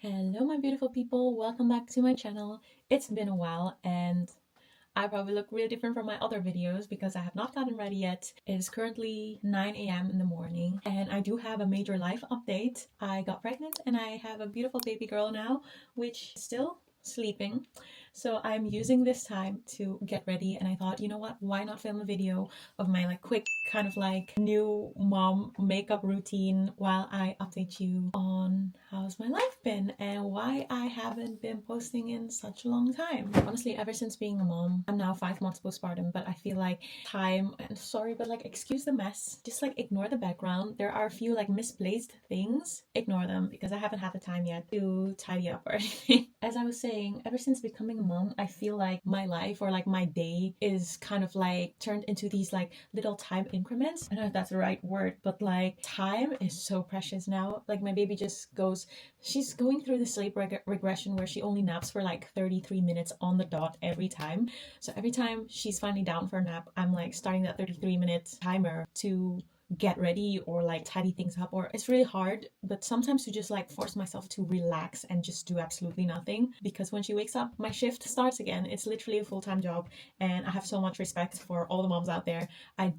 Hello, my beautiful people. Welcome back to my channel. It's been a while and I probably look really different from my other videos because I have not gotten ready yet. It is currently 9 a.m. in the morning and I do have a major life update. I got pregnant and I have a beautiful baby girl now, which is still sleeping. So I'm using this time to get ready and I thought, you know what, why not film a video of my quick kind of new mom makeup routine while I update you on how's my life been and why I haven't been posting in such a long time. Honestly, ever since being a mom, I'm now 5 months postpartum, but I feel like time, and sorry, but excuse the mess, just ignore the background. There are a few misplaced things, ignore them because I haven't had the time yet to tidy up or anything. As I was saying, ever since becoming a mom, I feel like my life or my day is kind of turned into these little time increments. I don't know if that's the right word, but time is so precious now. My baby just goes, she's going through the sleep regression where she only naps for 33 minutes on the dot every time. So every time she's finally down for a nap, I'm starting that 33-minute timer to get ready or tidy things up. Or it's really hard, but sometimes to just force myself to relax and just do absolutely nothing, because when she wakes up my shift starts again. It's literally a full-time job and I have so much respect for all the moms out there. I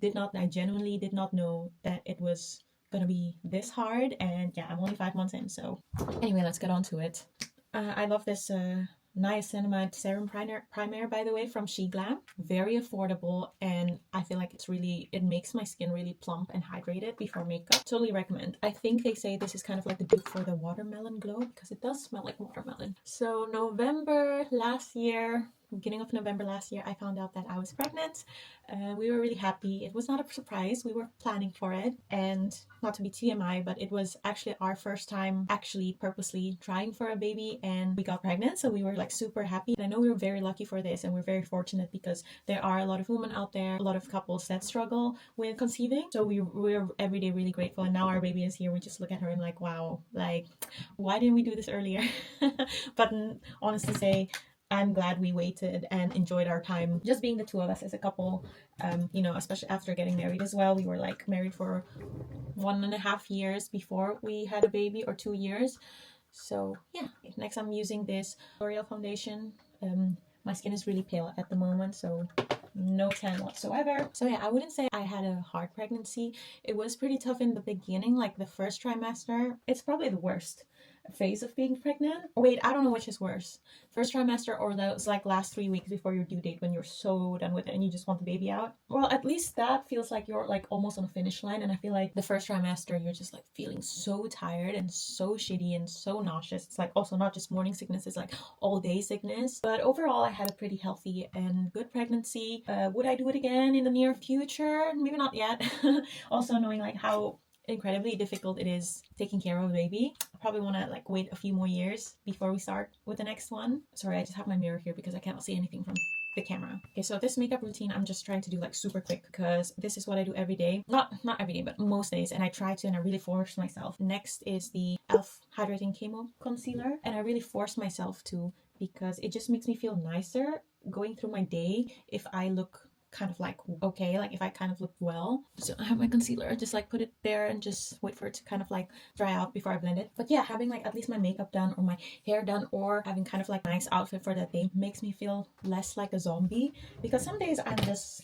genuinely did not know that it was gonna be this hard, and yeah, I'm only 5 months in. So anyway, let's get on to it. I love this niacinamide serum primer, by the way, from GRWM. Very affordable, and I feel like it makes my skin really plump and hydrated before makeup. Totally recommend. I think they say this is kind of the dupe for the watermelon glow because it does smell like watermelon. So beginning of November last year, I found out that I was pregnant. We were really happy. It was not a surprise. We were planning for it, and not to be TMI, but it was actually our first time actually purposely trying for a baby, and we got pregnant. So we were super happy. And I know we were very lucky for this, and we're very fortunate because there are a lot of women out there, a lot of couples that struggle with conceiving. So we're every day really grateful. And now our baby is here. We just look at her and wow, why didn't we do this earlier? But honestly say, I'm glad we waited and enjoyed our time just being the two of us as a couple. Especially after getting married as well. We were married for 1.5 years before we had a baby, or 2 years. So yeah, next I'm using this L'Oreal foundation. My skin is really pale at the moment, so no tan whatsoever. So yeah, I wouldn't say I had a hard pregnancy. It was pretty tough in the beginning, the first trimester. It's probably the worst phase of being pregnant. Wait, I don't know which is worse, first trimester or those last 3 weeks before your due date when you're so done with it and you just want the baby out. Well, at least that feels like you're almost on the finish line, and I feel like the first trimester you're just feeling so tired and so shitty and so nauseous. It's also not just morning sickness, it's all day sickness. But overall I had a pretty healthy and good pregnancy. Would I do it again in the near future? Maybe not yet. Also knowing how incredibly difficult it is taking care of a baby. I probably want to wait a few more years before we start with the next one. Sorry, I just have my mirror here because I cannot see anything from the camera. Okay, so this makeup routine I'm just trying to do super quick because this is what I do every day. Not every day, but most days, and I try to, and I really force myself. Next is the e.l.f. Hydrating Camo Concealer, and I really force myself to because it just makes me feel nicer going through my day if I look kind of okay, if I kind of look well. So I have my concealer, just put it there and just wait for it to kind of dry out before I blend it. But yeah, having at least my makeup done or my hair done, or having kind of nice outfit for that day makes me feel less like a zombie, because some days I'm just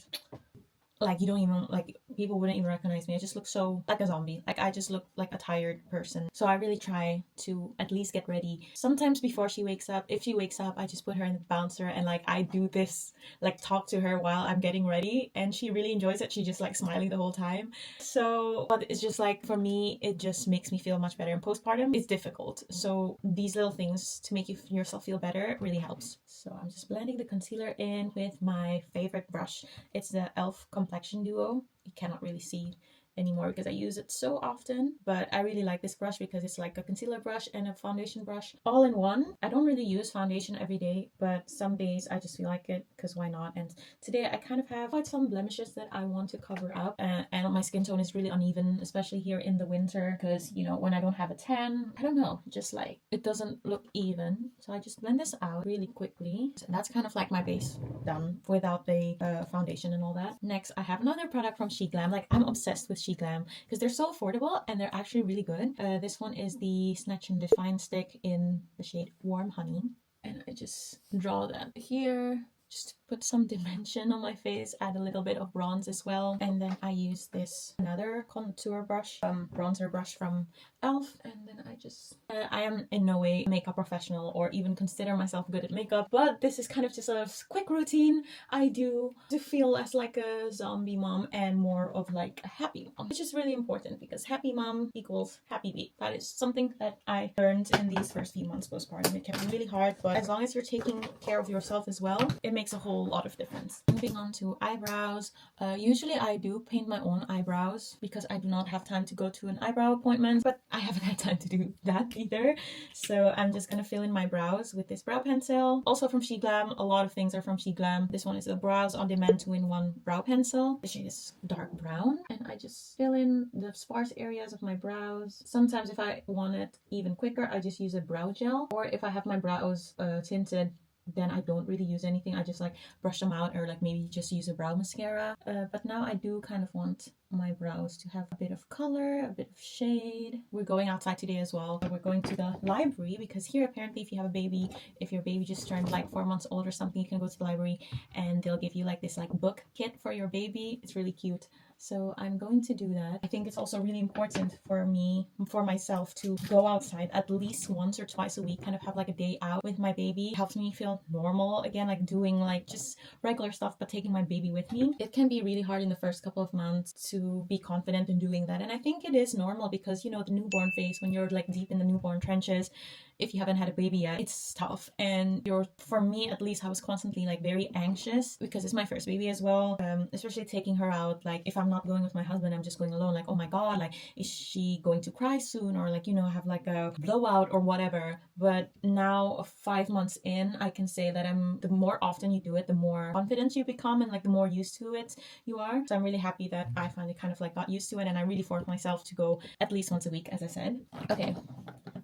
you don't even people wouldn't even recognize me. I just look so like a zombie. I just look like a tired person. So I really try to at least get ready sometimes before she wakes up. If she wakes up, I just put her in the bouncer and I do this talk to her while I'm getting ready, and she really enjoys it. She just smiling the whole time. So but it's just for me, it just makes me feel much better. And postpartum is difficult, so these little things to make yourself feel better really helps. So I'm just blending the concealer in with my favorite brush. It's the e.l.f. Complexion Duo. You cannot really see anymore because I use it so often, but I really like this brush because it's a concealer brush and a foundation brush all in one. I don't really use foundation every day, but some days I just feel like it because why not. And today I kind of have quite some blemishes that I want to cover up, and my skin tone is really uneven, especially here in the winter, because when I don't have a tan, I don't know, just it doesn't look even. So I just blend this out really quickly. So that's kind of my base done without the foundation and all that. Next, I have another product from GRWM. I'm obsessed with GRWM because they're so affordable and they're actually really good. This one is the Snatch and Define stick in the shade Warm Honey. And I just draw that here. Just to put some dimension on my face, add a little bit of bronze as well. And then I use this another contour brush, bronzer brush from e.l.f. And then I just, I am in no way a makeup professional or even consider myself good at makeup, but this is kind of just a quick routine I do to feel less like a zombie mom and more of like a happy mom, which is really important because happy mom equals happy baby. That is something that I learned in these first few months postpartum. It can be really hard, but as long as you're taking care of yourself as well, it makes a whole lot of difference. Moving on to eyebrows. Usually I do paint my own eyebrows because I do not have time to go to an eyebrow appointment, but I haven't had time to do that either. So I'm just gonna fill in my brows with this brow pencil. Also from GRWM. A lot of things are from GRWM. This one is the Brows on Demand 2-in-1 brow pencil. The shade is dark brown, and I just fill in the sparse areas of my brows. Sometimes if I want it even quicker, I just use a brow gel, or if I have my brows tinted, then I don't really use anything. I just like brush them out, or like maybe just use a brow mascara. But now I do kind of want my brows to have a bit of color, a bit of shade. We're going outside today as well. We're going to the library because here apparently if you have a baby, if your baby just turned like 4 months old or something, you can go to the library and they'll give you like this like book kit for your baby. It's really cute. So I'm going to do that. I think it's also really important for me, for myself, to go outside at least once or twice a week, kind of have like a day out with my baby. It helps me feel normal again, like doing like just regular stuff, but taking my baby with me. It can be really hard in the first couple of months to be confident in doing that. And I think it is normal because, you know, the newborn phase, when you're like deep in the newborn trenches, if you haven't had a baby yet, it's tough. And for me at least, I was constantly like very anxious because it's my first baby as well. Especially taking her out, like if I'm not going with my husband, I'm just going alone, like, oh my god, like is she going to cry soon, or like, you know, have like a blowout or whatever. But now 5 months in, I can say that the more often you do it, the more confident you become, and like the more used to it you are. So I'm really happy that I finally kind of like got used to it, and I really forced myself to go at least once a week, as I said. Okay,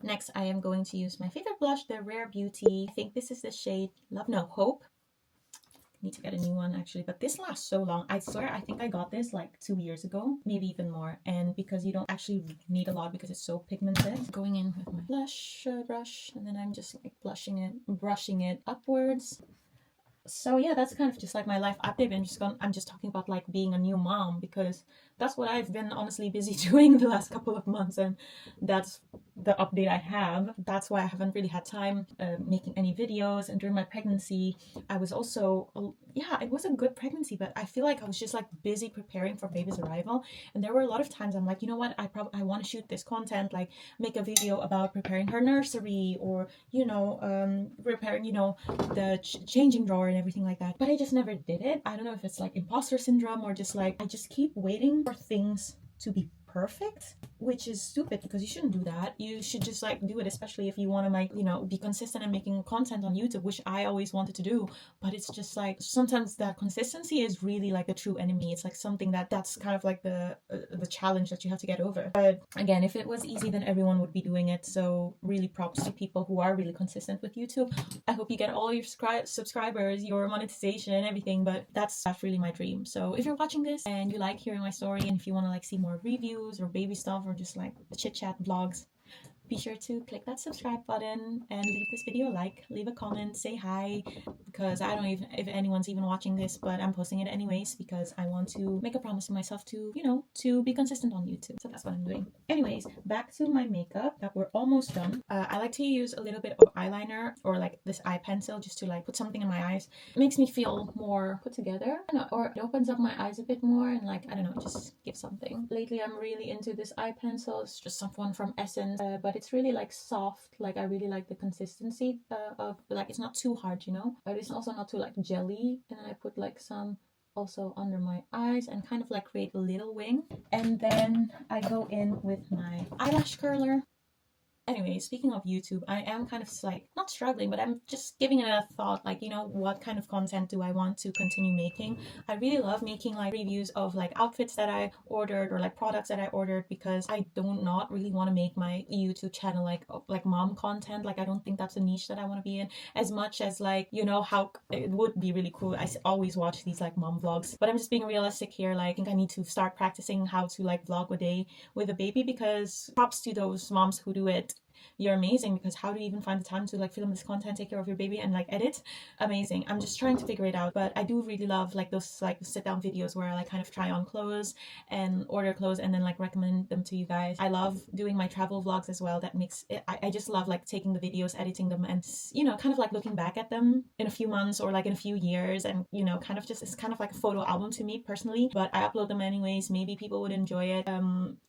next I am going to use my favorite blush, the Rare Beauty. I think this is the shade Love No Hope. Need to get a new one actually, but this lasts so long. I swear I think I got this like 2 years ago, maybe even more. And because you don't actually need a lot because it's so pigmented. Going in with my blush brush, and then I'm just like brushing it upwards. So yeah, that's kind of just like my life update. I'm just talking about like being a new mom because that's what I've been honestly busy doing the last couple of months, and that's the update I have. That's why I haven't really had time making any videos. And during my pregnancy, I was also, yeah, it was a good pregnancy, but I feel like I was just like busy preparing for baby's arrival. And there were a lot of times I'm like, you know what, I want to shoot this content, like make a video about preparing her nursery, or, you know, preparing, you know, the changing drawer and everything like that. But I just never did it. I don't know if it's like imposter syndrome or just like I just keep waiting for things to be perfect, which is stupid because you shouldn't do that. You should just like do it, especially if you want to like, you know, be consistent in making content on YouTube, which I always wanted to do. But it's just like sometimes that consistency is really like a true enemy. It's like something that's kind of like the challenge that you have to get over. But again, if it was easy, then everyone would be doing it. So really props to people who are really consistent with YouTube. I hope you get all your subscribers, your monetization, everything, but that's really my dream. So if you're watching this and you like hearing my story, and if you want to like see more reviews or baby stuff or just like chit chat vlogs, be sure to click that subscribe button and leave this video a like, leave a comment, say hi, because I don't even if anyone's even watching this, but I'm posting it anyways because I want to make a promise to myself to, you know, to be consistent on YouTube. So that's what I'm doing. Anyways, back to my makeup that we're almost done. I like to use a little bit of eyeliner or like this eye pencil just to like put something in my eyes. It makes me feel more put together, or it opens up my eyes a bit more, and like, I don't know, just give something. Lately I'm really into this eye pencil. It's just someone from Essence, but it's really like soft. Like I really like the consistency of like, it's not too hard, you know, but it's also not too like jelly. And then I put like some also under my eyes and kind of like create a little wing. And then I go in with my eyelash curler. Anyway, speaking of YouTube, I am kind of like not struggling, but I'm just giving it a thought, like, you know, what kind of content do I want to continue making? I really love making like reviews of like outfits that I ordered or like products that I ordered, because I do not really want to make my YouTube channel like mom content. Like, I don't think that's a niche that I want to be in, as much as, like, you know, how it would be really cool. Always watch these like mom vlogs, but I'm just being realistic here. Like, I think I need to start practicing how to like vlog a day with a baby, because props to those moms who do it. You're amazing, because how do you even find the time to like film this content, take care of your baby, and like edit? Amazing. I'm just trying to figure it out, but I do really love like those like sit down videos where I like kind of try on clothes and order clothes and then like recommend them to you guys. I love doing my travel vlogs as well. That makes it, I just love like taking the videos, editing them, and, you know, kind of like looking back at them in a few months or like in a few years, and, you know, kind of just, it's kind of like a photo album to me personally, but I upload them anyways. Maybe people would enjoy it.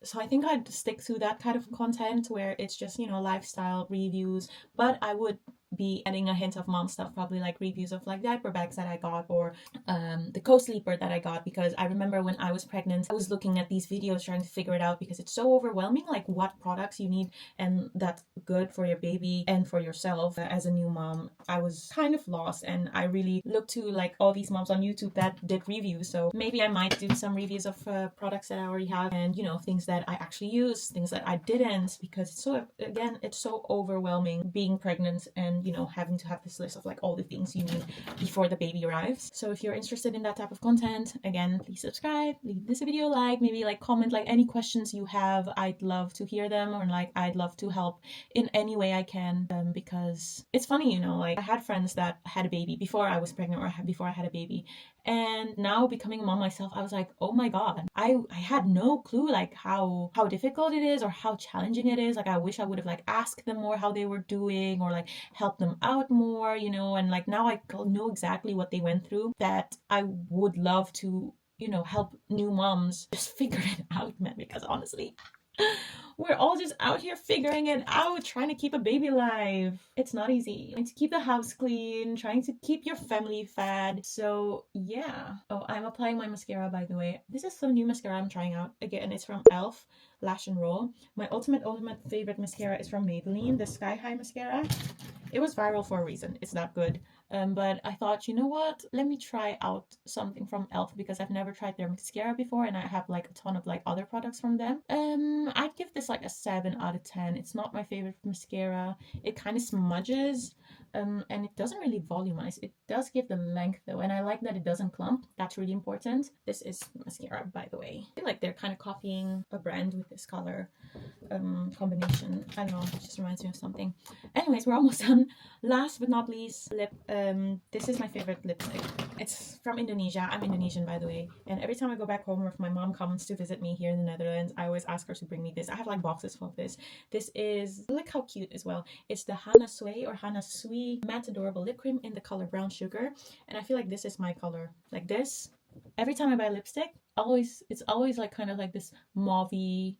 So I think I'd stick to that kind of content where it's just, you know, lifestyle reviews, but I would be adding a hint of mom stuff, probably like reviews of like diaper bags that I got, or the co-sleeper that I got, because I remember when I was pregnant, I was looking at these videos trying to figure it out, because it's so overwhelming, like what products you need and that's good for your baby and for yourself. As a new mom, I was kind of lost, and I really looked to like all these moms on YouTube that did reviews. So maybe I might do some reviews of products that I already have, and, you know, things that I actually use, things that I didn't, because it's so, again, it's so overwhelming being pregnant and, you know, having to have this list of like all the things you need before the baby arrives. So if you're interested in that type of content, again, please subscribe, leave this video a like, maybe like comment like any questions you have. I'd love to hear them, or like I'd love to help in any way I can, because it's funny, you know, like I had friends that had a baby before I was pregnant, or before I had a baby, and now becoming a mom myself, I was like, oh my god, I had no clue like how difficult it is or how challenging it is. Like, I wish I would have like asked them more how they were doing, or like helped them out more, you know. And like now I know exactly what they went through, that I would love to, you know, help new moms just figure it out, man, because honestly, we're all just out here figuring it out, trying to keep a baby alive. It's not easy. Trying to keep the house clean, trying to keep your family fed. So yeah. Oh, I'm applying my mascara, by the way. This is some new mascara I'm trying out. Again, it's from e.l.f. Lash and Roll. My ultimate favorite mascara is from Maybelline, the Sky High mascara. It was viral for a reason. It's not good. But I thought, you know what? Let me try out something from e.l.f. because I've never tried their mascara before, and I have like a ton of like other products from them. I'd give this like a 7 out of 10. It's not my favorite mascara. It kind of smudges, and it doesn't really volumize. It does give the length though, and I like that it doesn't clump. That's really important. This is mascara, by the way. I feel like they're kind of copying a brand with this color combination. I don't know, it just reminds me of something. Anyways, we're almost done. Last but not least, lip. This is my favorite lipstick. It's from Indonesia. I'm Indonesian, by the way, and every time I go back home, or if my mom comes to visit me here in the Netherlands, I always ask her to bring me this. I have like boxes full of this. This is, look how cute as well. It's the Hana Sui or Hana Sui matte adorable lip cream in the color brown sugar, and I feel like this is my color. Like this, every time I buy lipstick, it's always like kind of like this mauvey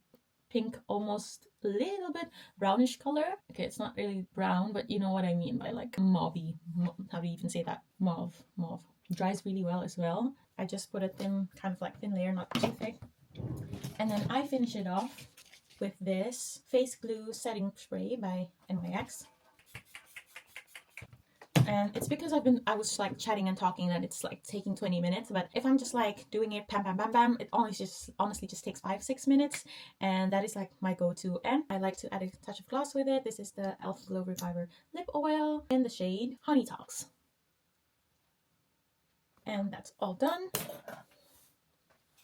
pink, almost a little bit brownish color. Okay, it's not really brown, but you know what I mean by like mauvey. How do you even say that? Mauve. Dries really well as well. I just put a thin, kind of like thin layer, not too thick. And then I finish it off with this face glue setting spray by NYX. And it's because I was like chatting and talking, and it's like taking 20 minutes, but if I'm just like doing it bam bam bam bam, it honestly just takes 5-6 minutes, and that is like my go-to. And I like to add a touch of gloss with it. This is the e.l.f. Glow Reviver lip oil in the shade Honey Talks, and that's all done.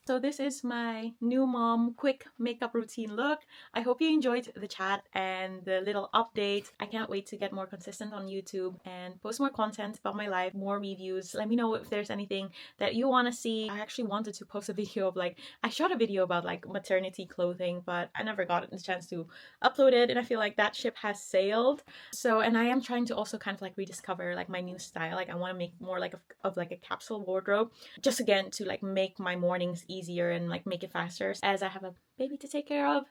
So this is my new mom quick makeup routine look. I hope you enjoyed the chat and the little update. I can't wait to get more consistent on YouTube and post more content about my life, more reviews. Let me know if there's anything that you want to see. I actually wanted to post a video of like, I shot a video about like maternity clothing, but I never got the chance to upload it, and I feel like that ship has sailed. So, and I am trying to also kind of like rediscover like my new style. Like I want to make more like of like a capsule wardrobe, just again to like make my mornings easier easier and like make it faster, as I have a baby to take care of.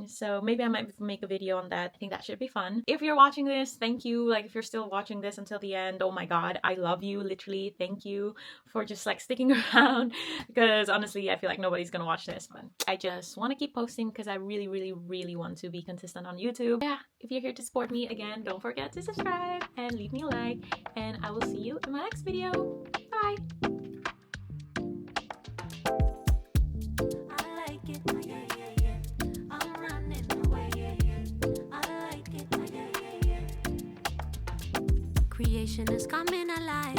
So maybe I might make a video on that. I think that should be fun. If you're watching this, thank you. Like, if you're still watching this until the end, oh my god, I love you, literally. Thank you for just like sticking around, because honestly I feel like nobody's gonna watch this, but I just want to keep posting because I really want to be consistent on YouTube. Yeah, if you're here to support me, again, don't forget to subscribe and leave me a like, and I will see you in my next video. Bye. Creation is coming alive.